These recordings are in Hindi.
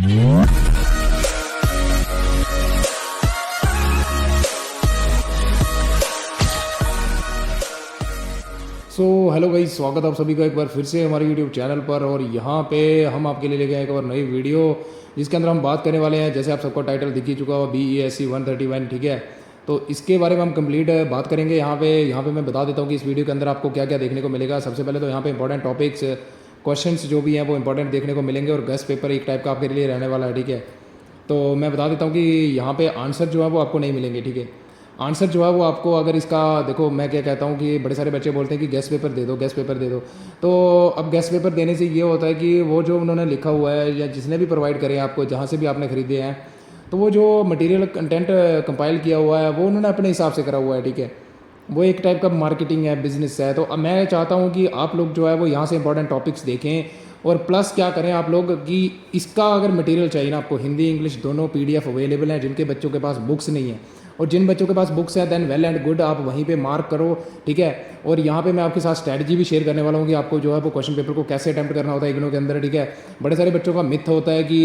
हेलो गाइस, स्वागत है आप सभी का एक बार फिर से हमारे यूट्यूब चैनल पर। और यहाँ पे हम आपके लिए लेके आए एक और नई वीडियो जिसके अंदर हम बात करने वाले हैं, जैसे आप सबको टाइटल दिख ही चुका हुआ, BESC 131। ठीक है, तो इसके बारे में हम कंप्लीट बात करेंगे। यहाँ पे मैं बता देता हूँ कि इस वीडियो के अंदर आपको क्या क्या देखने को मिलेगा। सबसे पहले तो यहाँ पे इंपॉर्टेंट टॉपिक्स, क्वेश्चंस जो भी हैं वो इंपॉर्टेंट देखने को मिलेंगे, और गेस्ट पेपर एक टाइप का आपके लिए रहने वाला है। ठीक है, तो मैं बता देता हूँ कि यहाँ पे आंसर जो है वो आपको नहीं मिलेंगे। ठीक है, आंसर जो है वो आपको, अगर इसका देखो, मैं क्या कहता हूँ कि बड़े सारे बच्चे बोलते हैं कि गेस्ट पेपर दे दो, गेस्ट पेपर दे दो। तो अब गेस्ट पेपर देने से ये होता है कि वो जो उन्होंने लिखा हुआ है या जिसने भी प्रोवाइड करे आपको, जहाँ से भी आपने खरीदे हैं, तो वो जो मटेरियल कंटेंट कंपाइल किया हुआ है वो उन्होंने अपने हिसाब से करा हुआ है। ठीक है, वो एक टाइप का मार्केटिंग है, बिजनेस है। तो अब मैं चाहता हूँ कि आप लोग जो है वो यहाँ से इंपॉर्टेंट टॉपिक्स देखें, और प्लस क्या करें आप लोग कि इसका अगर मटेरियल चाहिए ना आपको, हिंदी इंग्लिश दोनों PDF अवेलेबल हैं। जिनके बच्चों के पास बुक्स नहीं है और जिन बच्चों के पास बुक्स है, देन वेल एंड गुड, आप वहीं पे मार्क करो। ठीक है, और यहाँ पे मैं आपके साथ स्ट्रैटेजी भी शेयर करने वाला हूँ कि आपको जो है वो क्वेश्चन पेपर को कैसे अटैम्प्ट करना होता है इग्नो के अंदर। ठीक है, बड़े सारे बच्चों का मिथ होता है कि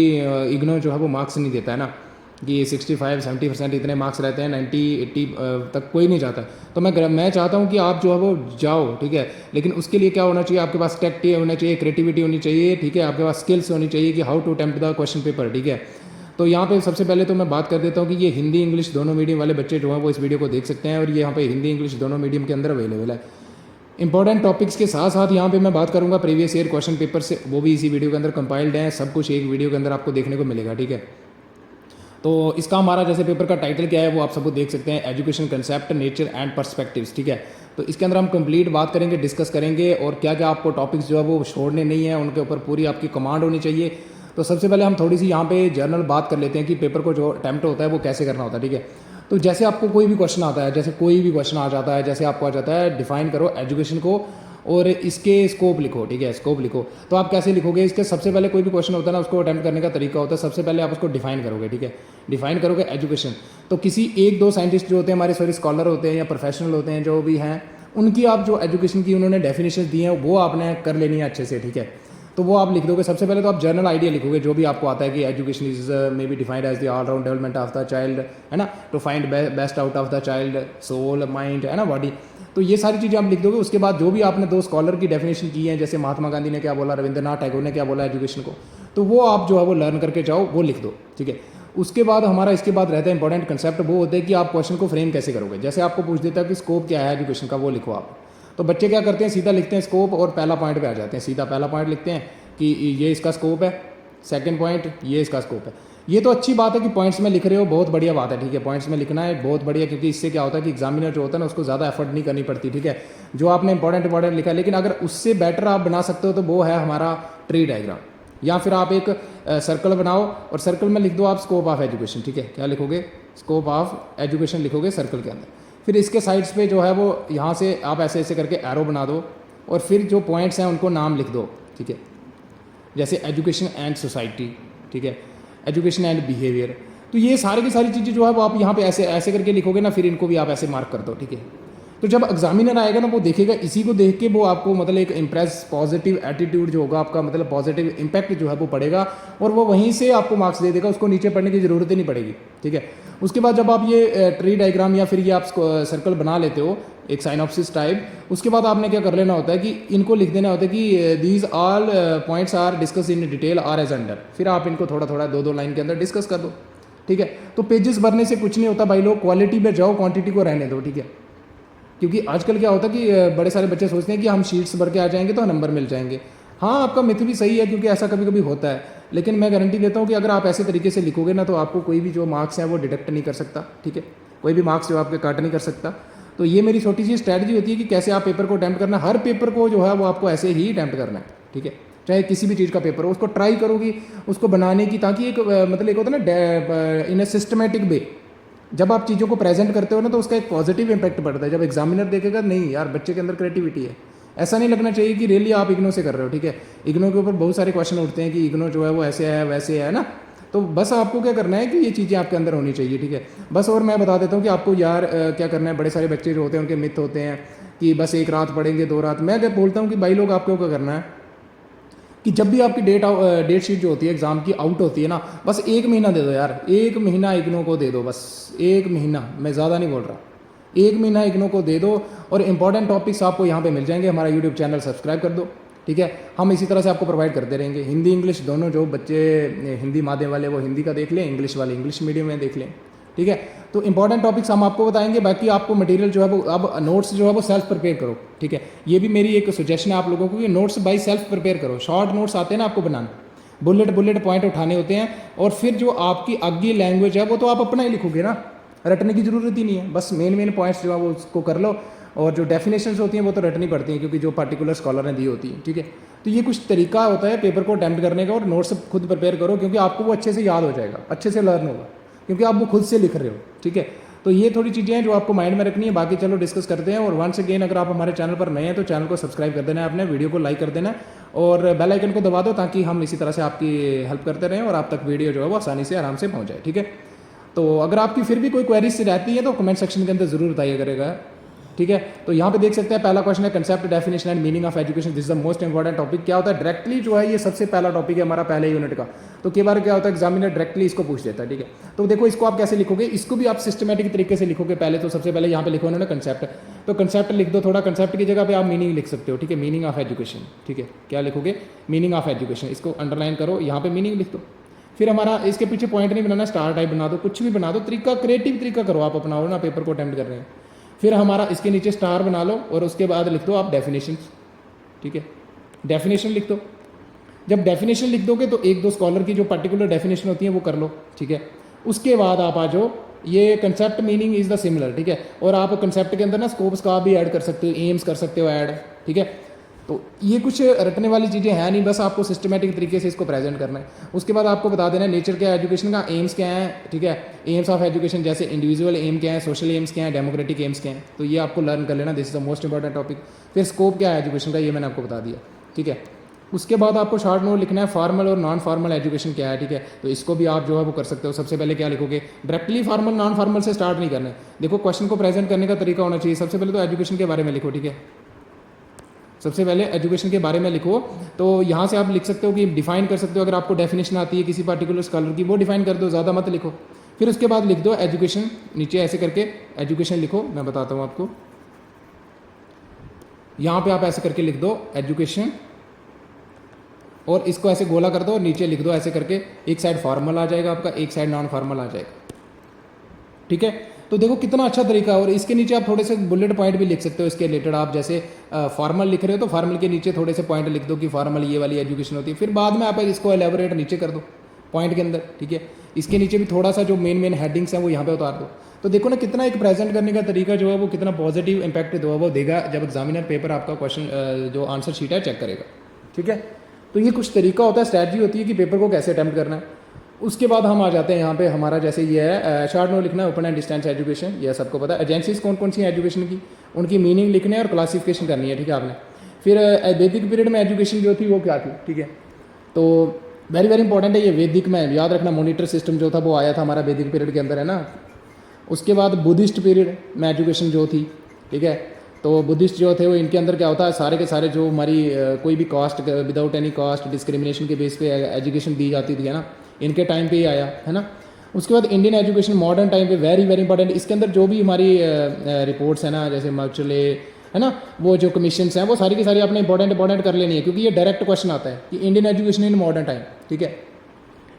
इग्नो जो है वो मार्क्स नहीं देता है ना, कि 65-70% इतने मार्क्स रहते हैं, 90-80 तक कोई नहीं जाता। तो मैं चाहता हूँ कि आप जो है वो जाओ। ठीक है, लेकिन उसके लिए क्या होना चाहिए, आपके पास टेक्ट होना चाहिए, क्रिएटिविटी होनी चाहिए। ठीक है, आपके पास स्किल्स होनी चाहिए कि how to attempt the question paper. ठीक है, तो यहाँ पे सबसे पहले तो मैं बात कर देता हूँ कि ये हिंदी इंग्लिश दोनों मीडियम वाले बच्चे जो हैं वो इस वीडियो को देख सकते हैं, और ये यहाँ पे हिंदी इंग्लिश दोनों मीडियम के अंदर अवेलेबल है। इंपॉर्टेंट टॉपिक्स के साथ साथ यहाँ पे मैं बात करूँगा प्रीवियस ईयर क्वेश्चन पेपर से, वो भी इसी वीडियो के अंदर कंपाइल्ड हैं। सब कुछ एक वीडियो के अंदर आपको देखने को मिलेगा। ठीक है, तो इसका हमारा जैसे पेपर का टाइटल क्या है वो आप सबको देख सकते हैं, education concept, nature and perspectives. ठीक है, तो इसके अंदर हम कंप्लीट बात करेंगे, डिस्कस करेंगे, और क्या क्या आपको टॉपिक्स जो है वो छोड़ने नहीं है, उनके ऊपर पूरी आपकी कमांड होनी चाहिए। तो सबसे पहले हम थोड़ी सी यहाँ पे जर्नल बात कर लेते हैं कि पेपर को जो अटैम्प्ट होता है वो कैसे करना होता है। ठीक है, तो जैसे आपको कोई भी क्वेश्चन आता है, जैसे कोई भी क्वेश्चन आ जाता है, जैसे आपको आ जाता है डिफाइन करो एजुकेशन को और इसके स्कोप लिखो। ठीक है, स्कोप लिखो। तो आप कैसे लिखोगे, इसके सबसे पहले कोई भी क्वेश्चन होता है ना, उसको अटैम्प्ट करने का तरीका होता है, सबसे पहले आप उसको डिफाइन करोगे। ठीक है, डिफाइन करोगे एजुकेशन। तो किसी एक दो साइंटिस्ट जो होते हैं हमारे, सॉरी स्कॉलर होते हैं या प्रोफेशनल होते हैं जो भी हैं, उनकी आप जो एजुकेशन की उन्होंने डेफिनेशन दी हैं वो आपने कर लेनी है अच्छे से। ठीक है, तो वो आप लिख दोगे। सबसे पहले तो आप जर्नल आइडिया लिखोगे, जो भी आपको आता है कि education is may be defined as the all round development of the child, है ना, to find best out of the child soul, mind, है ना, बॉडी। तो ये सारी चीज़ें आप लिख दोगे। उसके बाद जो भी आपने दो स्कॉलर की डेफिनेशन की है, जैसे महात्मा गांधी ने क्या बोला, रविंद्रनाथ टैगोर ने क्या बोला एजुकेशन को, तो वो आप जो है वो लर्न करके जाओ, वो लिख दो। ठीक है, उसके बाद हमारा इसके बाद रहता है इंपॉर्टेंट कंसेप्ट, वो होता है कि आप क्वेश्चन को फ्रेम कैसे करोगे। जैसे आपको पूछ देता है कि स्कोप क्या है एजुकेशन का, वो लिखो आप। तो बच्चे क्या करते हैं, सीधा लिखते हैं स्कोप और पहला पॉइंट पे आ जाते हैं, सीधा पहला पॉइंट लिखते हैं कि ये इसका स्कोप है, सेकंड पॉइंट ये इसका स्कोप है। ये तो अच्छी बात है कि पॉइंट्स में लिख रहे हो, बहुत बढ़िया बात है। ठीक है, पॉइंट्स में लिखना है बहुत बढ़िया, क्योंकि इससे क्या होता है कि एग्जामिनर जो होता है ना उसको ज़्यादा एफर्ट नहीं करनी पड़ती। ठीक है, जो आपने इंपॉर्टेंट लिखा है, लेकिन अगर उससे बेटर आप बना सकते हो तो वो है हमारा ट्री डायग्राम, या फिर आप एक सर्कल बनाओ और सर्कल में लिख दो आप स्कोप ऑफ एजुकेशन। ठीक है, क्या लिखोगे, स्कोप ऑफ एजुकेशन लिखोगे सर्कल के अंदर। फिर इसके साइड्स पे जो है वो यहाँ से आप ऐसे ऐसे करके एरो बना दो, और फिर जो पॉइंट्स हैं उनको नाम लिख दो। ठीक है, जैसे एजुकेशन एंड सोसाइटी, ठीक है, एजुकेशन एंड बिहेवियर। तो ये सारी की सारी चीज़ें जो है वो आप यहाँ पे ऐसे ऐसे करके लिखोगे ना, फिर इनको भी आप ऐसे मार्क कर दो। ठीक है, तो जब एग्जामिनर आएगा ना वो देखेगा, इसी को देख के वो आपको मतलब एक इम्प्रेस पॉजिटिव एटीट्यूड जो होगा आपका, मतलब पॉजिटिव इम्पैक्ट जो है वो पड़ेगा, और वो वहीं से आपको मार्क्स दे देगा, उसको नीचे पढ़ने की ज़रूरत ही नहीं पड़ेगी। ठीक है, उसके बाद जब आप ये ट्री डायग्राम या फिर ये आप सर्कल बना लेते हो एक साइनॉप्सिस टाइप, उसके बाद आपने क्या कर लेना होता है कि इनको लिख देना होता है कि these all points are discuss in detail are as under. फिर आप इनको थोड़ा थोड़ा दो लाइन के अंदर डिस्कस कर दो। ठीक है, तो पेजेस भरने से कुछ नहीं होता भाई लोग, क्वालिटी पे जाओ, क्वांटिटी को रहने दो। ठीक है, क्योंकि आजकल क्या होता है कि बड़े सारे बच्चे सोचते हैं कि हम शीट्स भर के आ जाएंगे तो नंबर मिल जाएंगे। हाँ, आपका मिथ भी सही है, क्योंकि ऐसा कभी कभी होता है, लेकिन मैं गारंटी देता हूँ कि अगर आप ऐसे तरीके से लिखोगे ना तो आपको कोई भी जो मार्क्स हैं वो डिडक्ट नहीं कर सकता। ठीक है, कोई भी मार्क्स जो आपके काट नहीं कर सकता। तो ये मेरी छोटी सी स्ट्रैटेजी होती है कि कैसे आप पेपर को अटैम्प्ट करना है। हर पेपर को जो है वो आपको ऐसे ही अटैम्प्ट करना है। ठीक है, चाहे किसी भी चीज़ का पेपर हो, उसको ट्राई करोगी उसको बनाने की, ताकि एक मतलब एक होता है ना इन ए सिस्टमेटिक वे, जब आप चीज़ों को प्रेजेंट करते हो ना तो उसका एक पॉजिटिव इंपैक्ट पड़ता है। जब एग्जामिनर देखेगा नहीं यार बच्चे के अंदर क्रिएटिविटी है, ऐसा नहीं लगना चाहिए कि रियली आप इग्नो से कर रहे हो। ठीक है, इग्नो के ऊपर बहुत सारे क्वेश्चन उठते हैं कि इग्नो जो है वो ऐसे है वैसे है ना, तो बस आपको क्या करना है कि ये चीज़ें आपके अंदर होनी चाहिए। ठीक है, बस। और मैं बता देता हूँ कि आपको यार क्या करना है, बड़े सारे बच्चे जो होते हैं उनके मिथ होते हैं कि बस एक रात पढ़ेंगे 2 रात। मैं क्या बोलता हूँ कि भाई लोग आपको क्या करना है कि जब भी आपकी डेट शीट जो होती है एग्ज़ाम की आउट होती है ना, बस 1 महीना दे दो यार, 1 महीना इग्नू को दे दो, बस 1 महीना, मैं ज़्यादा नहीं बोल रहा, 1 महीना इग्नू को दे दो और इंपॉर्टेंट टॉपिक्स आपको यहाँ पे मिल जाएंगे। हमारा यूट्यूब चैनल सब्सक्राइब कर दो, ठीक है। हम इसी तरह से आपको प्रोवाइड करते रहेंगे, हिंदी इंग्लिश दोनों। जो बच्चे हिंदी माध्यम वाले वो हिंदी का देख लें, इंग्लिश वाले इंग्लिश मीडियम में देख लें, ठीक है। तो इंपॉर्टेंट टॉपिक्स हम आपको बताएंगे, बाकी आपको मटेरियल जो है वो अब नोट्स जो है वो सेल्फ प्रिपेयर करो, ठीक है। ये भी मेरी एक सजेशन है आप लोगों को कि नोट्स बाई सेल्फ प्रिपेयर करो। शॉर्ट नोट्स आते हैं ना आपको बनाना, बुलेट पॉइंट उठाने होते हैं, और फिर जो आपकी आगे लैंग्वेज है वो तो आप अपना ही लिखोगे ना, रटने की ज़रूरत ही नहीं है। बस मेन पॉइंट्स जो है वो उसको कर लो, और जो डेफिनेशंस होती हैं वो तो रटनी पड़ती हैं क्योंकि जो पर्टिकुलर स्कॉलर ने दी होती है, ठीक है। तो ये कुछ तरीका होता है पेपर को अटैम्प्ट करने का, और नोट्स खुद प्रिपेयर करो क्योंकि आपको वो अच्छे से याद हो जाएगा, अच्छे से लर्न होगा क्योंकि आप वो खुद से लिख रहे हो, ठीक है। तो ये थोड़ी चीज़ें हैं जो आपको माइंड में रखनी है। बाकी चलो डिस्कस करते हैं। और वंस अगेन अगर आप हमारे चैनल पर नए हैं तो चैनल को सब्सक्राइब कर देना है, अपने वीडियो को लाइक कर देना है और बेल आइकन को दबा दो ताकि हम इसी तरह से आपकी हेल्प करते रहें और आप तक वीडियो जो है वो आसानी से आराम से पहुँच जाए, ठीक है। तो अगर आपकी फिर भी कोई क्वेरीज रहती है तो कमेंट सेक्शन के अंदर ज़रूर बताइए करेगा, ठीक है। तो यहाँ पे देख सकते हैं पहला क्वेश्चन है concept, definition and meaning of education. This is the most important topic. क्या होता है डायरेक्टली जो है ये सबसे पहला टॉपिक है हमारा पहले यूनिट का। तो कई बार क्या होता है एग्जामिनर डायरेक्टली इसको पूछ देता है, ठीक है। तो देखो इसको आप कैसे लिखोगे, इसको भी आप सिस्टमेटिक तरीके से लिखोगे। पहले तो सबसे पहले यहाँ पे लिखो उन्होंने कंसेप्ट, तो कंसेप्ट लिख दो थोड़ा, कंसेप्ट की जगह पे आप मीनिंग लिख सकते हो, ठीक है। मीनिंग ऑफ एजुकेशन, ठीक है। क्या लिखोगे, मीनिंग ऑफ एजुकेशन, इसको अंडरलाइन करो, यहाँ पे मीनिंग लिख दो। फिर हमारा इसके पीछे पॉइंट नहीं बनाना, स्टार टाइप बना दो, कुछ भी बना दो, तरीका क्रिएटिव तरीका करो आप, अपनाओ ना, पेपर को अटेम्प्ट कर रहे हैं। फिर हमारा इसके नीचे स्टार बना लो और उसके बाद लिख दो आप डेफिनेशन, ठीक है। डेफिनेशन लिख दो। जब डेफिनेशन लिख दोगे तो एक दो स्कॉलर की जो पर्टिकुलर डेफिनेशन होती है वो कर लो, ठीक है। उसके बाद आप आ जाओ, ये concept meaning is the similar, ठीक है। और आप कंसेप्ट के अंदर ना स्कोप्स का भी ऐड कर सकते हो, एम्स कर सकते हो ऐड, ठीक है। तो ये कुछ रटने वाली चीज़ें हैं नहीं, बस आपको सिस्टमेटिक तरीके से इसको प्रेजेंट करना है। उसके बाद आपको बता देना है नेचर क्या है एजुकेशन का, एम्स क्या है, ठीक है। एम्स ऑफ एजुकेशन जैसे इंडिविजुअल एम क्या है, सोशल एम्स क्या है, डेमोक्रेटिक एम्स क्या है, तो ये आपको लर्न कर लेना, this is the most important topic. फिर स्कोप क्या है एजुकेशन का, ये मैंने आपको बता दिया, ठीक है। उसके बाद आपको शॉर्ट नोट लिखना है फॉर्मल और नॉन फॉर्मल एजुकेशन क्या है, ठीक है। तो इसको भी आप जो है वो कर सकते हो। सबसे पहले क्या लिखोगे, डायरेक्टली फॉर्मल नॉन फॉर्मल से स्टार्ट नहीं करना है। देखो क्वेश्चन को प्रेजेंट करने का तरीका होना चाहिए। सबसे पहले तो एजुकेशन के बारे में लिखो, ठीक है। सबसे पहले एजुकेशन के बारे में लिखो। तो यहाँ से आप लिख सकते हो कि डिफाइन कर सकते हो, अगर आपको डेफिनेशन आती है किसी पर्टिकुलर स्कॉलर की वो डिफाइन कर दो, ज़्यादा मत लिखो। फिर उसके बाद लिख दो एजुकेशन, नीचे ऐसे करके एजुकेशन लिखो, मैं बताता हूँ आपको। यहाँ पे आप ऐसे करके लिख दो एजुकेशन और इसको ऐसे गोला कर दो और नीचे लिख दो ऐसे करके, एक साइड फॉर्मल आ जाएगा आपका, एक साइड नॉन फॉर्मल आ जाएगा, ठीक है। तो देखो कितना अच्छा तरीका है। और इसके नीचे आप थोड़े से बुलेट पॉइंट भी लिख सकते हो इसके रिलेटेड। आप जैसे फॉर्मल लिख रहे हो तो फॉर्मल के नीचे थोड़े से पॉइंट लिख दो कि फॉर्मल ये वाली एजुकेशन होती है। फिर बाद में आप इसको एलेबोरेट नीचे कर दो पॉइंट के अंदर, ठीक है। इसके नीचे भी थोड़ा सा जो मेन हेडिंग्स हैं वो यहाँ पे उतार दो। तो देखो ना कितना एक प्रेजेंट करने का तरीका जो है वो कितना पॉजिटिव इंपैक्ट जो है वो देगा जब एग्जामिनर पेपर आपका क्वेश्चन जो आंसर शीट है चेक करेगा, ठीक है। तो ये कुछ तरीका होता है, स्ट्रैटेजी होती है कि पेपर को कैसे अटैम्प्ट करना है। उसके बाद हम आ जाते हैं यहाँ पे, हमारा जैसे ये है शॉर्ट नोट लिखना है ओपन एंड डिस्टेंस एजुकेशन, ये सबको पता है। एजेंसीज कौन कौन सी हैं एजुकेशन की, उनकी मीनिंग लिखने है और क्लासिफिकेशन करनी है, ठीक है आपने। फिर वैदिक पीरियड में एजुकेशन जो थी वो क्या थी, ठीक है। तो वेरी वेरी इंपॉर्टेंट है ये, वैदिक में याद रखना मॉनिटर सिस्टम जो था वो आया था हमारा वैदिक पीरियड के अंदर, है ना। उसके बाद बुद्धिस्ट पीरियड में एजुकेशन जो थी, ठीक है। तो बुद्धिस्ट जो थे वो इनके अंदर क्या होता है, सारे के सारे जो हमारी कोई भी caste without any caste discrimination के बेस पे एजुकेशन दी जाती थी, है ना, इनके टाइम पे ही आया, है ना। उसके बाद इंडियन एजुकेशन मॉडर्न टाइम पे वेरी वेरी इंपॉर्टेंट। इसके अंदर जो भी हमारी रिपोर्ट्स है ना, जैसे मर्चले, है ना, वो जो कमीशंस हैं वो सारी की सारी आपने इंपॉर्टेंट कर लेनी है क्योंकि ये डायरेक्ट क्वेश्चन आता है कि Indian education in modern time, ठीक है।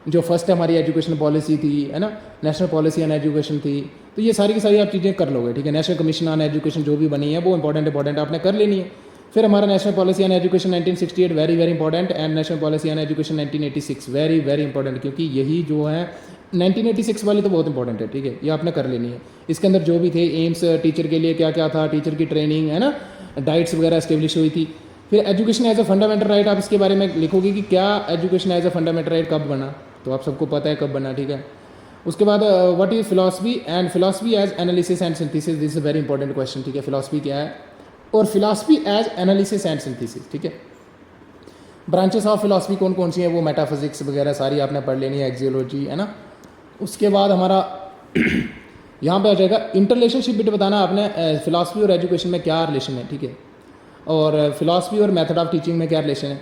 जो फर्स्ट हमारी एजुकेशन पॉलिसी थी, है ना, नेशनल पॉलिसी ऑन एजुकेशन थी, तो ये सारी की सारी आप चीज़ें कर लोगे, ठीक है। नेशनल कमीशन ऑन एजुकेशन जो भी बनी है वो इंपॉर्टेंट आपने कर लेनी है। फिर हमारा national policy on education 1968 very very important, and national policy on education 1986 very very important, क्योंकि यही जो है 1986 वाली तो बहुत इंपॉर्टेंट है, ठीक है, ये आपने कर लेनी है। इसके अंदर जो भी थे एम्स टीचर के लिए क्या क्या था, टीचर की ट्रेनिंग, है ना, डाइट्स वगैरह एस्टेब्लिश हुई थी। फिर education as a fundamental right, आप इसके बारे में लिखोगे कि क्या education as a fundamental right कब बना, तो आप सबको पता है कब बना, ठीक है। उसके बाद what is philosophy and philosophy as analysis and synthesis, this is very important question, ठीक है। फिलॉसफी क्या है और philosophy as analysis and synthesis, ठीक है। ब्रांचेस ऑफ फिलॉसफी कौन कौन सी हैं, वो मेटाफिजिक्स वगैरह सारी आपने पढ़ लेनी है, एक्सियोलॉजी, है ना। उसके बाद हमारा यहाँ पे आ जाएगा इंटर रिलेशनशिप बिट बताना आपने, फिलॉसफी और एजुकेशन में क्या रिलेशन है, ठीक है। और फिलॉसफी और मेथड ऑफ टीचिंग में क्या रिलेशन है।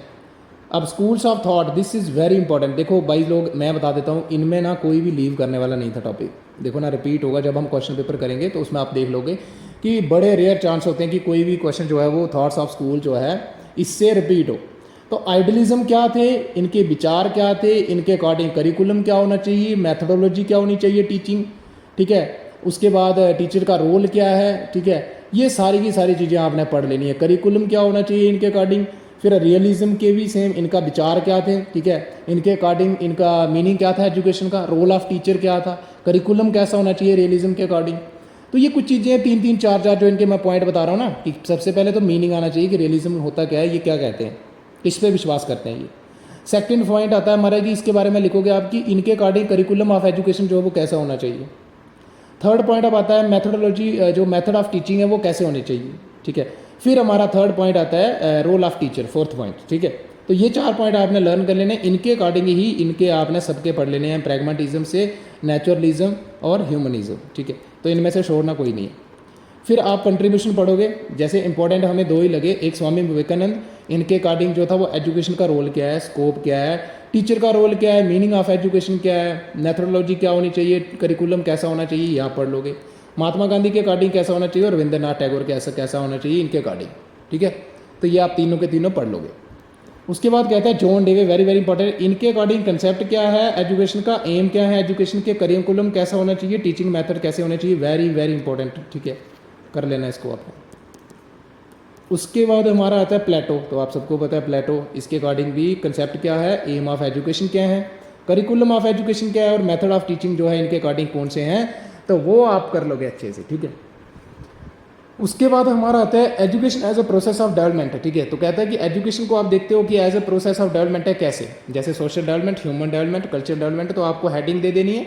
अब schools of thought, this is very important. देखो भाई लोग, मैं बता देता हूँ, इनमें ना कोई भी लीव करने वाला नहीं था टॉपिक। देखो ना, रिपीट होगा जब हम क्वेश्चन पेपर करेंगे तो उसमें आप देख लोगे कि बड़े रेयर चांस होते हैं कि कोई भी क्वेश्चन जो है वो थॉट्स ऑफ स्कूल जो है इससे रिपीट हो। तो आइडियलिज्म क्या थे, इनके विचार क्या थे, इनके अकॉर्डिंग करिकुलम क्या होना चाहिए, मैथडोलॉजी क्या होनी चाहिए टीचिंग, ठीक है, उसके बाद टीचर का रोल क्या है, ठीक है, ये सारी की सारी चीज़ें आपने पढ़ लेनी है। करिकुलम क्या होना चाहिए इनके अकॉर्डिंग, फिर रियलिज्म के भी सेम, इनका विचार क्या थे, ठीक है, इनके अकॉर्डिंग इनका मीनिंग क्या था एजुकेशन का, रोल ऑफ टीचर क्या था, करिकुलम कैसा होना चाहिए रियलिज्म के अकॉर्डिंग। तो ये कुछ चीज़ें तीन तीन चार चार जो इनके मैं पॉइंट बता रहा हूँ ना, कि सबसे पहले तो मीनिंग आना चाहिए कि रियलिज्म होता क्या है, ये क्या कहते हैं, किस पे विश्वास करते हैं ये। सेकंड पॉइंट आता है हमारा कि इसके बारे में लिखोगे आप कि इनके अकॉर्डिंग करिकुलम ऑफ एजुकेशन जो है वो कैसा होना चाहिए। थर्ड पॉइंट अब आता है मैथडोलॉजी, जो मेथड ऑफ टीचिंग है वो कैसे होनी चाहिए, ठीक है। फिर हमारा थर्ड पॉइंट आता है role of teacher, fourth point, ठीक है। तो ये 4 पॉइंट आपने लर्न कर लेने, इनके अकॉर्डिंग ही इनके आपने सबके पढ़ लेने हैं, प्रैग्मेटिज्म से नेचुरलिज्म और ह्यूमनिज्म, ठीक है। तो इनमें से छोड़ना कोई नहीं है। फिर आप कंट्रीब्यूशन पढ़ोगे, जैसे इंपॉर्टेंट हमें 2 ही लगे, एक स्वामी विवेकानंद, इनके अकॉर्डिंग जो था वो एजुकेशन का रोल क्या है, स्कोप क्या है, टीचर का रोल क्या है, मीनिंग ऑफ एजुकेशन क्या है, मेथडोलॉजी क्या होनी चाहिए, करिकुलम कैसा होना चाहिए, यहाँ पढ़ लोगे। महात्मा गांधी के अकॉर्डिंग कैसा होना चाहिए और रविंद्रनाथ टैगोर कैसा कैसा होना चाहिए इनके अकॉर्डिंग, ठीक है। तो ये आप तीनों के तीनों पढ़ लोगे। उसके बाद कहता है जॉन डेवे, वेरी वेरी इंपॉर्टेंट, इनके अकॉर्डिंग कंसेप्ट क्या है एजुकेशन का, एम क्या है एजुकेशन के, करिकुलम कैसा होना चाहिए, टीचिंग मेथड कैसे होना चाहिए, वेरी वेरी इंपॉर्टेंट, ठीक है, कर लेना इसको आपको। उसके बाद हमारा आता है प्लेटो, तो आप सबको पता है प्लेटो, इसके अकॉर्डिंग भी कंसेप्ट क्या है, एम ऑफ एजुकेशन क्या है, करिकुलम ऑफ एजुकेशन क्या है और मेथड ऑफ टीचिंग जो है इनके अकॉर्डिंग कौन से हैं, तो वो आप कर लोगे अच्छे से, ठीक है। उसके बाद हमारा आता है education as a process of development, ठीक है। तो कहता है कि एजुकेशन को आप देखते हो कि as a process of development है, कैसे, जैसे social development, human development, culture development, तो आपको हेडिंग दे देनी है,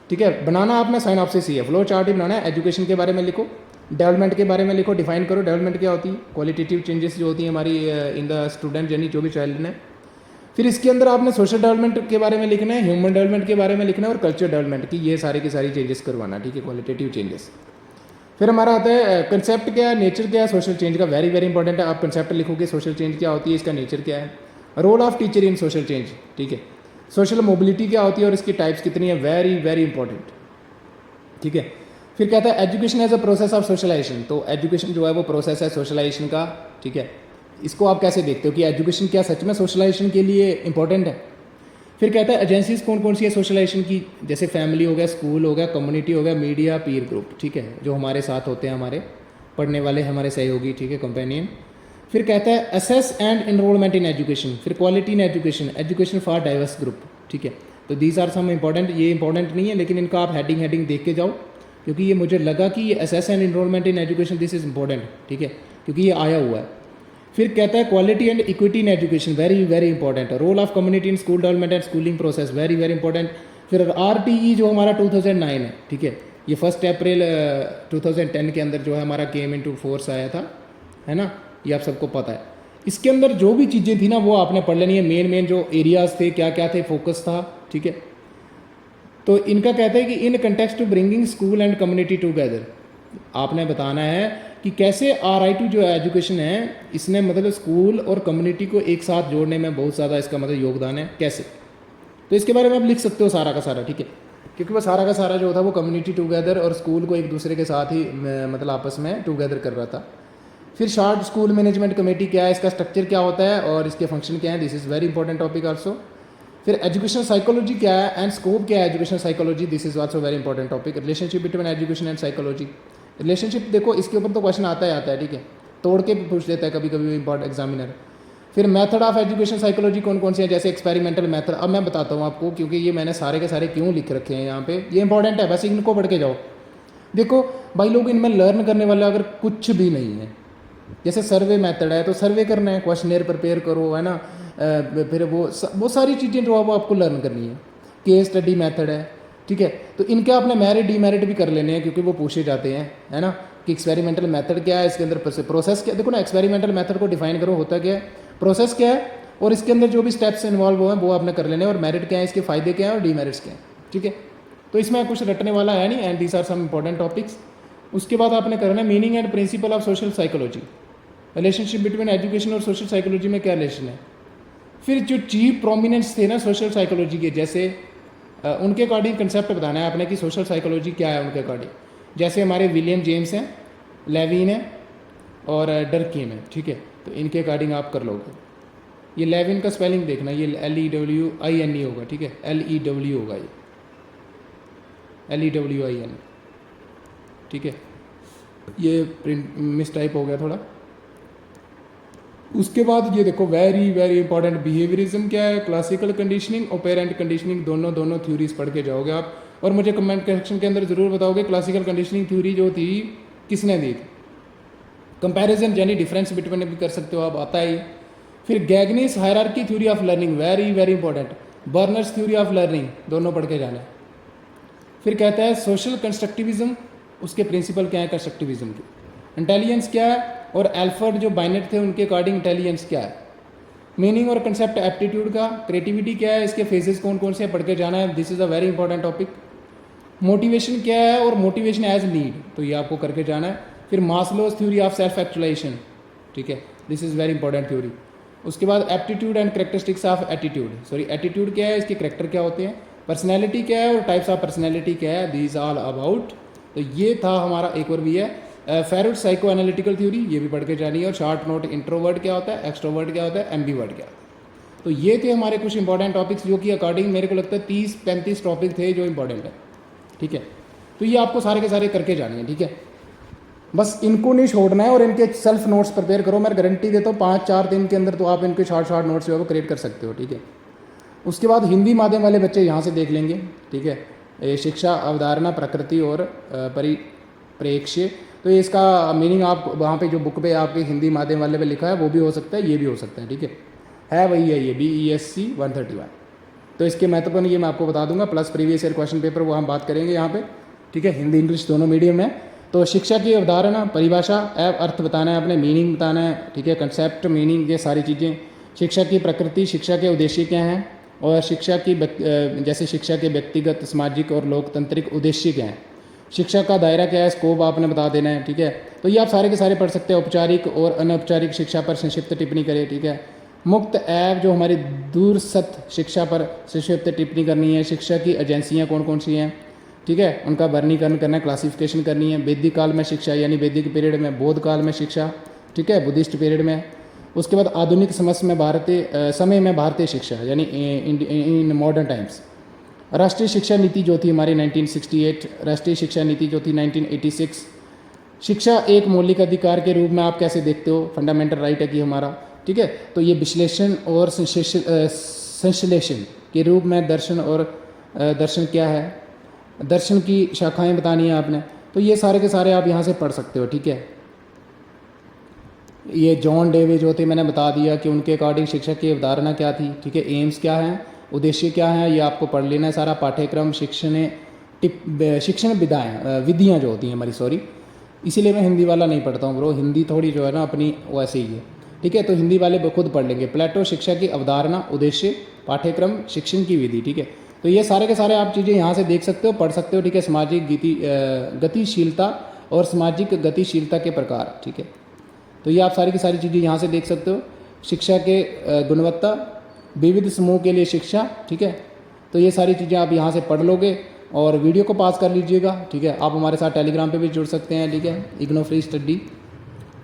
ठीक है। बनाना आपने साइनॉप्सिस ही है, फ्लो चार्ट ही बनाना है, एजुकेशन के बारे में लिखो, डेवलपमेंट के बारे में लिखो, डिफाइन करो डेवलपमेंट क्या होती है, क्वालिटेटिव चेंजेस जो होती हैं हमारी इन द स्टूडेंट जर्नी, जो भी चाइल्ड ने। फिर इसके अंदर आपने सोशल डेवलपमेंट के बारे में लिखना है, ह्यूमन डेवलपमेंट के बारे में लिखना है और कल्चर डेवलपमेंट की, ये सारी की सारी चेंजेस करवाना, ठीक है, क्वालिटेटिव चेंजेस। फिर हमारा आता है कंसेप्ट क्या है, नेचर क्या है सोशल चेंज का, वेरी वेरी इंपॉर्टेंट है। आप कंसेप्ट लिखोगे सोशल चेंज क्या होती है, इसका नेचर क्या है, role of teacher in social change, ठीक है, सोशल मोबिलिटी क्या होती है और इसकी टाइप्स कितनी है, वेरी वेरी इंपॉर्टेंट, ठीक है। फिर कहता है education as a process of socialisation, तो एजुकेशन जो है वो प्रोसेस है सोशलाइजेशन का, ठीक है। इसको आप कैसे देखते हो कि एजुकेशन क्या सच में सोशलाइजेशन के लिए इंपॉर्टेंट है। फिर कहता है एजेंसीज कौन कौन सी है सोशलाइजेशन की, जैसे फैमिली हो गया, स्कूल हो गया, कम्युनिटी हो गया, मीडिया, पीर ग्रुप, ठीक है, जो हमारे साथ होते हैं, हमारे पढ़ने वाले, हमारे सहयोगी, ठीक है, कंपेनियन। फिर कहता है access and enrolment in education, फिर quality in education, education for diverse group, ठीक है। तो दीज आर सम इंपॉर्टेंट, ये इंपॉर्टेंट नहीं है लेकिन इनका आप हेडिंग देख के जाओ, क्योंकि ये मुझे लगा कि ये access and enrolment in education this is important, ठीक है, क्योंकि ये आया हुआ है। फिर कहता है quality and equity in education, very very important, role of community in school development and schooling process, very very important. फिर RTE जो हमारा 2009 है, ठीक है, ये 1 अप्रैल 2010 के अंदर जो है हमारा केम इनटू फोर्स आया था, है ना, ये आप सबको पता है। इसके अंदर जो भी चीज़ें थी ना वो आपने पढ़ लेनी है, मेन जो एरियाज थे, क्या क्या थे, फोकस था, ठीक है। तो इनका कहता है कि in context to bringing school and community together, आपने बताना है कि कैसे RIT जो एजुकेशन है इसने मतलब स्कूल और कम्युनिटी को एक साथ जोड़ने में बहुत ज़्यादा इसका मतलब योगदान है, कैसे। तो इसके बारे में आप लिख सकते हो सारा का सारा, ठीक है, क्योंकि वो सारा का सारा जो था वो कम्युनिटी टुगेदर और स्कूल को एक दूसरे के साथ ही मतलब आपस में टुगेदर कर रहा था। फिर शार्ट स्कूल मैनेजमेंट कमेटी क्या है, इसका स्ट्रक्चर क्या होता है और इसके फंक्शन क्या है, this is very important topic also. फिर एजुकेशन साइकोलॉजी क्या है एंड स्कोप क्या है education psychology, this is also very important topic. Relationship between education and psychology, relationship देखो इसके ऊपर तो क्वेश्चन आता है, ठीक है, तोड़ के पूछ देता है कभी कभी इंपॉर्टेंट एग्जामिनर। फिर मेथड ऑफ एजुकेशन साइकोलॉजी कौन कौन सी है, जैसे एक्सपेरिमेंटल मेथड, अब मैं बताता हूँ आपको क्योंकि ये मैंने सारे के सारे क्यों लिख रखे हैं यहाँ पे, ये इंपॉर्टेंट है, बस इनको पढ़ के जाओ। देखो भाई लोग इनमें लर्न करने वाला अगर कुछ भी नहीं है, जैसे सर्वे मेथड है तो सर्वे करना है, क्वेश्चनेयर प्रिपेयर करो, है ना, फिर वो सारी चीज़ें जो है वो आपको लर्न करनी है। केस स्टडी मेथड है, ठीक है, तो इनके आपने मेरिट डीमेरिट भी कर लेने हैं क्योंकि वो पूछे जाते हैं, है ना, कि एक्सपेरिमेंटल मेथड क्या है, इसके अंदर प्रोसेस क्या, देखो ना एक्सपेरिमेंटल मेथड को डिफाइन करो, होता क्या है, प्रोसेस क्या है और इसके अंदर जो भी स्टेप्स इन्वॉल्व हुए हैं वो आपने कर लेने हैं, और मेरिट क्या है, इसके फ़ायदे क्या है और डीमेरिट्स क्या है, ठीक है। तो इसमें कुछ रटने वाला है नहीं, and these are some important topics. उसके बाद आपने करना है meaning and principle of social psychology, relationship between education और सोशल साइकोलॉजी में क्या रिलेशन है। फिर जो चीफ प्रोमिनेंस थे ना सोशल साइकोलॉजी के, जैसे उनके अकॉर्डिंग कंसेप्ट बताना है आपने कि सोशल साइकोलॉजी क्या है उनके अकॉर्डिंग। जैसे हमारे विलियम जेम्स हैं, लेविन है और डर्कीम है, ठीक है। तो इनके अकॉर्डिंग आप कर लोगे। ये लेविन का स्पेलिंग देखना, ये LEWINE होगा, ठीक है, LEW होगा, ये LEWIN, ठीक है। ये प्रिंट मिस टाइप हो गया थोड़ा। उसके बाद ये देखो वेरी वेरी इंपॉर्टेंट, बिहेवियरिज्म क्या है, क्लासिकल कंडीशनिंग, ऑपेरेंट कंडीशनिंग, दोनों थ्योरीज पढ़ के जाओगे आप। और मुझे कमेंट सेक्शन के अंदर ज़रूर बताओगे क्लासिकल कंडीशनिंग थ्योरी जो थी किसने दी थी। कंपैरिजन यानी डिफरेंस बिटवीन भी कर सकते हो आप, आता है। फिर Gagne's hierarchy theory of learning, very very important. Bruner's theory of learning, दोनों पढ़ के जाना है। फिर कहता है सोशल कंस्ट्रक्टिविज्म, उसके प्रिंसिपल क्या है कंस्ट्रक्टिविज्म के। इंटेलिजेंस क्या है, और एल्फर्ड जो बाइनेट थे उनके अकॉर्डिंग इंटेलिजेंस क्या है। मीनिंग और कंसेप्ट एप्टीट्यूड का। क्रिएटिविटी क्या है, इसके फेजेस कौन कौन से पढ़ के जाना है, this is a very important topic. Motivation क्या है और मोटिवेशन एज नीड, तो ये आपको करके जाना है। फिर Maslow's theory of self actualisation, ठीक है, this is very important theory. उसके बाद aptitude and characteristics of attitude, sorry attitude क्या है, इसके करेक्टर क्या होते हैं, पर्सनैलिटी क्या है और टाइप्स ऑफ पर्सनैलिटी क्या है, दीज ऑल अबाउट। तो ये था हमारा, एक और भी है फेरुट साइको एनालिटिकल थ्योरी, ये भी पढ़ के जानी है। और शॉर्ट नोट, इंट्रोवर्ट क्या होता है, एक्सट्रोवर्ट क्या होता है, एम्बीवर्ट क्या होता है। तो ये थे हमारे कुछ इंपॉर्टेंट टॉपिक्स, जो कि अकॉर्डिंग मेरे को लगता है 30-35 टॉपिक थे जो इंपॉर्टेंट है, ठीक है। तो ये आपको सारे के सारे करके जाने हैं, ठीक है। बस इनको नहीं छोड़ना है और इनके सेल्फ नोट्स प्रिपेयर करो। मैं गारंटी देता हूँ 5-4 दिन के अंदर तो आप इनके शॉर्ट नोट्स जो है वो क्रिएट कर सकते हो, ठीक है। उसके बाद हिंदी माध्यम वाले बच्चे यहाँ से देख लेंगे, ठीक है। ये शिक्षा, अवधारणा, प्रकृति और परिप्रेक्ष्य, तो इसका मीनिंग आप वहाँ पे जो बुक पे आपके हिंदी माध्यम वाले पे लिखा है वो भी हो सकता है, ये भी हो सकता है, ठीक है वही है ये BESC 131। तो इसके महत्वपूर्ण ये मैं आपको बता दूंगा, plus previous year question paper वो हम बात करेंगे यहाँ पे, ठीक है। हिंदी इंग्लिश दोनों मीडियम में। तो शिक्षा की अवधारणा, परिभाषा, अर्थ बताना है आपने, मीनिंग बताना है, ठीक है, कंसेप्ट, मीनिंग, ये सारी चीज़ें। शिक्षा की प्रकृति, शिक्षा के उद्देश्य क्या हैं, और शिक्षा की जैसे शिक्षा के व्यक्तिगत, सामाजिक और लोकतांत्रिक उद्देश्य क्या हैं। शिक्षा का दायरा क्या है, स्कोप आपने बता देना है, ठीक है। तो ये आप सारे के सारे पढ़ सकते हैं। औपचारिक और अनौपचारिक शिक्षा पर संक्षिप्त टिप्पणी करें, ठीक है। मुक्त ऐप जो हमारी दूरस्थ शिक्षा पर संक्षिप्त टिप्पणी करनी है। शिक्षा की एजेंसियाँ कौन कौन सी हैं, ठीक है, उनका वर्गीकरण करना है, क्लासिफिकेशन करनी है। वैदिक काल में शिक्षा यानी वैदिक पीरियड में, बौद्ध काल में शिक्षा, ठीक है, बुद्धिस्ट पीरियड में। उसके बाद आधुनिक समय में भारतीय शिक्षा यानी इन मॉडर्न टाइम्स। राष्ट्रीय शिक्षा नीति जो थी हमारी 1968, राष्ट्रीय शिक्षा नीति जो थी 1986। शिक्षा एक मौलिक अधिकार के रूप में आप कैसे देखते हो, फंडामेंटल राइट है कि हमारा, ठीक है। तो ये विश्लेषण और संश्लेषण के रूप में दर्शन, और दर्शन क्या है, दर्शन की शाखाएं बतानी है आपने। तो ये सारे के सारे आप यहाँ से पढ़ सकते हो, ठीक है। ये जॉन डेवे जो थे मैंने बता दिया कि उनके अकॉर्डिंग शिक्षा की अवधारणा क्या थी, ठीक है, एम्स क्या है, उद्देश्य क्या है, ये आपको पढ़ लेना है सारा। पाठ्यक्रम, शिक्षण विधियाँ जो होती हैं हमारी, सॉरी, इसीलिए मैं हिंदी वाला नहीं पढ़ता हूँ ब्रो, हिंदी थोड़ी जो है ना अपनी वैसे ही है, ठीक है। तो हिंदी वाले खुद पढ़ लेंगे। प्लेटो, शिक्षा की अवधारणा, उद्देश्य, पाठ्यक्रम, शिक्षण की विधि, ठीक है। तो ये सारे के सारे आप चीज़ें यहाँ से देख सकते हो, पढ़ सकते हो, ठीक है। सामाजिक गतिशीलता और सामाजिक गतिशीलता के प्रकार, ठीक है। तो ये आप सारी की सारी चीज़ें यहाँ से देख सकते हो। शिक्षा के गुणवत्ता, विविध समूह के लिए शिक्षा, ठीक है। तो ये सारी चीज़ें आप यहाँ से पढ़ लोगे और वीडियो को पास कर लीजिएगा, ठीक है। आप हमारे साथ टेलीग्राम पे भी जुड़ सकते हैं, ठीक है, इग्नो फ्री स्टडी,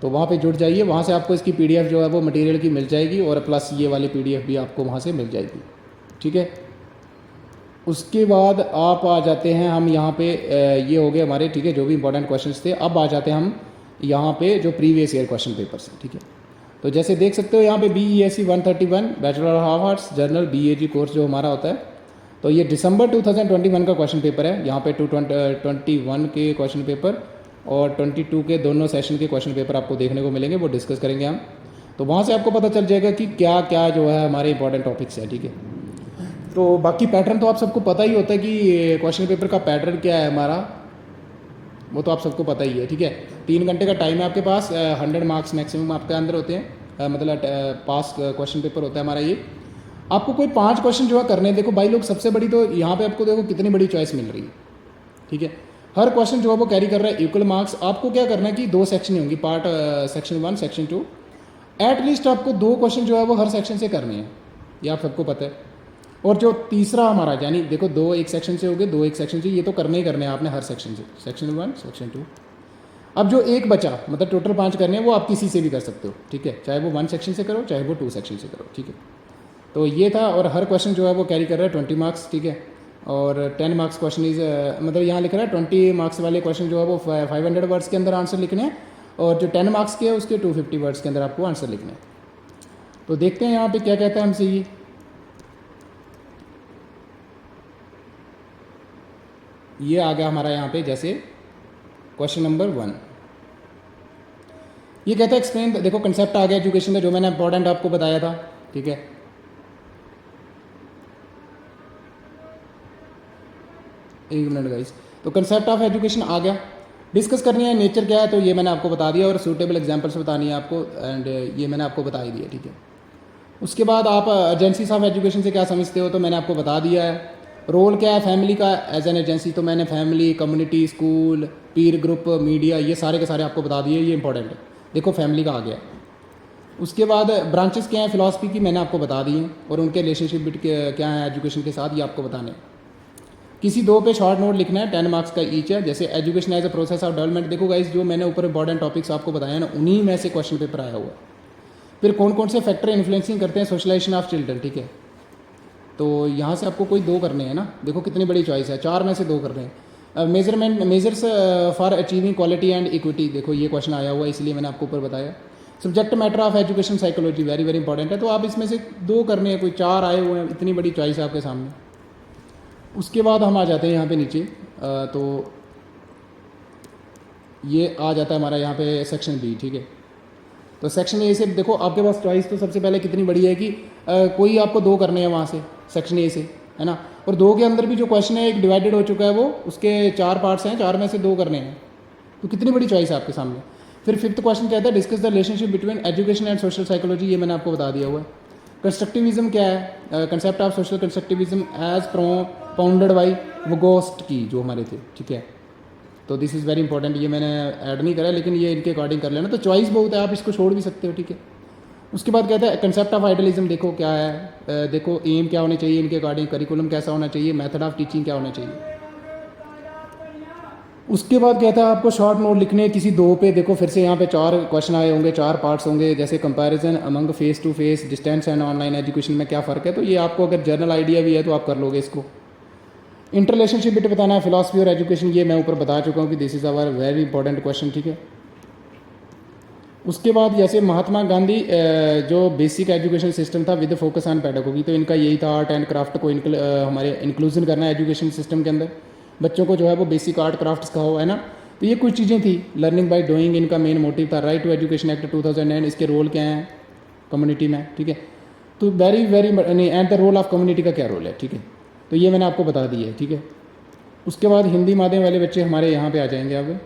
तो वहाँ पे जुड़ जाइए। वहाँ से आपको इसकी PDF जो है वो मटेरियल की मिल जाएगी, और प्लस ये वाली PDF भी आपको वहाँ से मिल जाएगी, ठीक है। उसके बाद आप आ जाते हैं हम यहाँ पे, ये हो गए हमारे, ठीक है, जो भी इंपॉर्टेंट क्वेश्चंस थे। अब आ जाते हैं हम यहाँ पे जो प्रीवियस ईयर क्वेश्चन पेपर्स हैं, ठीक है। तो जैसे देख सकते हो यहाँ पे BESC 131 bachelor of arts general BAG course जो हमारा होता है, तो ये दिसंबर 2021 का क्वेश्चन पेपर है। यहाँ पे 221 के क्वेश्चन पेपर और 22 के दोनों सेशन के क्वेश्चन पेपर आपको देखने को मिलेंगे, वो डिस्कस करेंगे हम। तो वहाँ से आपको पता चल जाएगा कि क्या क्या जो है हमारे इंपॉर्टेंट टॉपिक्स है, ठीक है। तो बाकी पैटर्न तो आप सबको पता ही होता है कि क्वेश्चन पेपर का पैटर्न क्या है हमारा, वो तो आप सबको पता ही है, ठीक है। 3 घंटे का टाइम है आपके पास, 100 मार्क्स मैक्सिमम आपके अंदर होते हैं, मतलब पास क्वेश्चन पेपर होता है हमारा ये। आपको कोई 5 क्वेश्चन जो है करने, देखो भाई लोग, सबसे बड़ी तो यहाँ पे आपको देखो कितनी बड़ी चॉइस मिल रही है, ठीक है। हर क्वेश्चन जो है वो कैरी कर रहा है इक्वल मार्क्स। आपको क्या करना है कि 2 सेक्शन होंगी, सेक्शन 1 सेक्शन 2, एटलीस्ट आपको 2 क्वेश्चन जो है वो हर सेक्शन से करने हैं, ये आप सबको पता है। और जो तीसरा हमारा यानी देखो 2 एक सेक्शन से हो गए, 2 एक सेक्शन से, ये तो करने ही करने हैं आपने हर सेक्शन से, सेक्शन 1 सेक्शन 2। अब जो एक बचा मतलब टोटल 5 करने हैं वो आप किसी से भी कर सकते हो, ठीक है, चाहे वो 1 सेक्शन से करो चाहे वो 2 सेक्शन से करो, ठीक है। तो ये था, और हर क्वेश्चन जो है वो कैरी कर रहा है 20 मार्क्स, ठीक है। और 10 मार्क्स क्वेश्चन इज मतलब यहाँ लिख रहा है 20 मार्क्स वाले क्वेश्चन जो है वो 500 वर्ड्स के अंदर आंसर लिखने हैं, और जो 10 मार्क्स के है उसके 250 वर्ड्स के अंदर आपको आंसर लिखने हैं। तो देखते हैं यहाँ पे क्या कहता है हमसे ये आ गया हमारा यहाँ पे जैसे क्वेश्चन नंबर 1। ये कहता है एक्सप्लेन, देखो कंसेप्ट आ गया एजुकेशन का जो मैंने इंपॉर्टेंट आपको बताया था, ठीक है। एक मिनट गाइस, तो कंसेप्ट ऑफ एजुकेशन आ गया, डिस्कस करनी है नेचर क्या है तो ये मैंने आपको बता दिया, और सूटेबल एग्जांपल्स बतानी है आपको, एंड ये मैंने आपको बता ही दिया, ठीक है। उसके बाद आप एजेंसीज ऑफ एजुकेशन से क्या समझते हो तो मैंने आपको बता दिया है। रोल क्या है फैमिली का एज एन एजेंसी, तो मैंने family, community, school, peer group, media, ये सारे के सारे आपको बता दिए, ये इंपॉर्टेंट है। देखो फैमिली का आ गया। उसके बाद ब्रांचेस क्या हैं फिलॉसफी की मैंने आपको बता दी हैं, और उनके रिलेशनशिप क्या है एजुकेशन के साथ ये आपको बताने हैं। किसी 2 पे शॉर्ट नोट लिखना है, 10 मार्क्स का ईच है, जैसे education as a process of development. देखो गाइस जो मैंने ऊपर इंपॉर्टेंट टॉपिक्स आपको बताया ना, उन्हीं में से क्वेश्चन पेपर आया हुआ है। फिर कौन कौन से फैक्टर इन्फ्लुएंसिंग करते हैं सोशलाइजेशन ऑफ चिल्ड्रन, ठीक है। तो यहाँ से आपको कोई 2 करने हैं ना, देखो कितनी बड़ी चॉइस है, 4 में से 2 करने हैं। Measures for achieving quality and equity, देखो ये क्वेश्चन आया हुआ है इसलिए मैंने आपको ऊपर बताया। Subject matter of education psychology, very very important है, तो आप इसमें से 2 करने हैं, कोई 4 आए हुए हैं, इतनी बड़ी चॉइस है आपके सामने। उसके बाद हम आ जाते हैं यहाँ पे नीचे, तो ये आ जाता है हमारा यहाँ पे सेक्शन बी, ठीक है। तो सेक्शन ए से देखो आपके पास चॉइस तो सबसे पहले कितनी बड़ी है कि कोई आपको 2 करने हैं वहाँ से सेक्शन ए से, है ना, और 2 के अंदर भी जो क्वेश्चन है एक डिवाइडेड हो चुका है, वो उसके 4 पार्ट्स हैं, 4 में से 2 करने हैं, तो कितनी बड़ी चॉइस है आपके सामने। फिर 5th क्वेश्चन कहता है discuss the relationship between education and social psychology, ये मैंने आपको बता दिया हुआ है। कंस्ट्रक्टिविज्म क्या है, concept of social constructivism as propounded by Vygotsky जो हमारे थे, ठीक है। तो दिस इज़ वेरी इंपॉर्टेंट, ये मैंने ऐड नहीं करा लेकिन ये इनके अकॉर्डिंग कर लेना, तो चॉइस बहुत है, आप इसको छोड़ भी सकते हो, ठीक है। उसके बाद कहता है कंसेप्ट ऑफ आइडियलिज्म, देखो क्या है, देखो एम क्या होने चाहिए इनके अकॉर्डिंग, करिकुलम कैसा होना चाहिए, मेथड ऑफ टीचिंग क्या होना चाहिए। उसके बाद कहता है आपको शॉर्ट नोट लिखने किसी 2 पे, देखो फिर से यहाँ पे 4 क्वेश्चन आए होंगे, 4 पार्ट्स होंगे, जैसे comparison among face to face, distance and online education में क्या फ़र्क है, तो ये आपको अगर जनरल आइडिया भी है तो आप कर लोगे इसको। इंटररिलेशनशिप बिट बताना है फिलॉसफी और एजुकेशन, ये मैं ऊपर बता चुका हूँ कि this is our very important question, ठीक है। उसके बाद जैसे महात्मा गांधी जो बेसिक एजुकेशन सिस्टम था विद फोकस ऑन पेडागोगी, तो इनका यही था आर्ट एंड क्राफ्ट को हमारे इंक्लूजन करना है एजुकेशन सिस्टम के अंदर, बच्चों को जो है वो बेसिक आर्ट क्राफ्ट सिखाओ, है ना। तो ये कुछ चीज़ें थी, लर्निंग बाय डूइंग इनका मेन मोटिव था। राइट टू एजुकेशन एक्ट 2009, इसके रोल क्या हैं कम्युनिटी में, ठीक है। तो very very and the role of community का क्या रोल है, ठीक है, तो ये मैंने आपको बता दिया है, ठीक है। उसके बाद हिंदी माध्यम वाले बच्चे हमारे यहाँ पे आ जाएंगे अब,